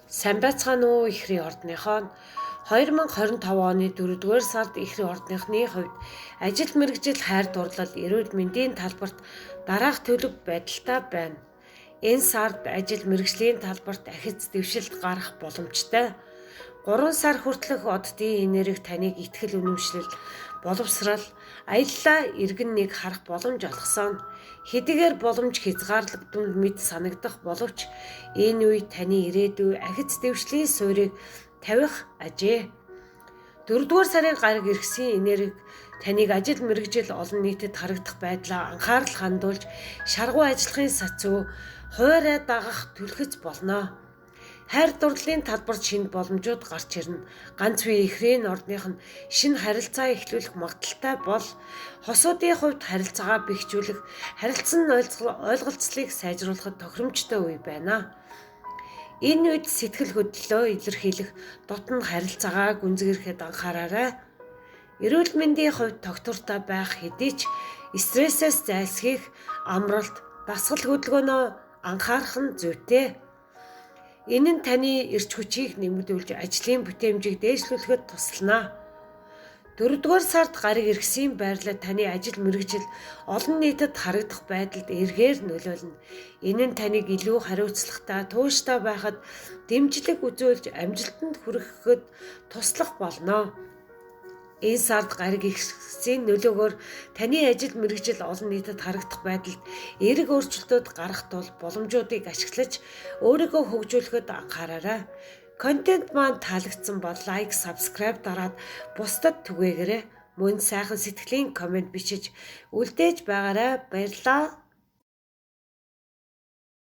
Сайн байцгаана уу Ихрийн ордныхоо 2025 оны 4-р сард Ихрийн ордныхны хувьд ажил мэргэжил хайр дурлал эрүүл мэндийн талбарт дараах төлөв байдалтай байна. Энэ сард ажил мэргэжлийн талбарт ахиц дэвшилт гарах боломжтой. 3 сар хүртэлх оддын энерги таныг итгэл үнэмшлэл, боловсрал, аяллаа иргэн нэг харах боломж олгосон. Хэдийгээр боломж хязгаарлагдмал мэд санагдах боловч энэ үед таны ирээдүй ахиц дэвшлийн суурийг тавих ажээ. 4-р сарын гараг иргэсийн энерги таныг ажил мэргэжил олон нийтэд харагдах байдлаа анхаарал хандуулж шаргуу ажиллахын сацуу хуурай дагах түлхэц болно. Хайр дурлалын талбарт шинэ боломжууд гарч ирнэ. Ганц үе Ихрийн ордных нь шинэ харилцаа эхлүүлэх магадaltaй бол хосуудын хувьд харилцаагаа бэхжүүлэх, харилцан ойлголцлыг сайжруулахад тохиромжтой үе байна. Энэ үед сэтгэл хөдлөлөө илэрхийлэх, дотн харилцаагаа гүнзгийрэхэд анхаараарай. Эрүүл мэндийн хувьд тогтвортой байх хэдий ч стрессээс зайлсхийх, амралт, дасгал хөдөлгөөнөө анхаарах нь зүйтэй. Энэ нь таны эрч хүчийг нэмэгдүүлж ажлын бүтээмжийг дээшлүүлэхэд туслана. 4-р сард гараг иргэсийн байрлал таны ажил мэргэжил олон нийтэд харагдах байдалд эргээр нөлөөлнө. Энэ нь таныг илүү хариуцлагатай, тууштай байхад дэмжлэг үзүүлж амжилтанд хүрэхэд туслах болно. Энэ сард гараг иргэсийн нөлөөгөөр таны ажил мэргэжил олон нийтэд харагдах байдалд эерэг өөрчлөлтүүд гарах тул боломжуудыг ашиглаж өөрийгөө хөгжүүлэхэд анхаараарай. Контент маань таалагдсан бол лайк, subscribe дараад бусдад түгээгээрэй. Мөн сайхан сэтгэлийн комент бичиж үлдээж байгаарай. Баярлалаа.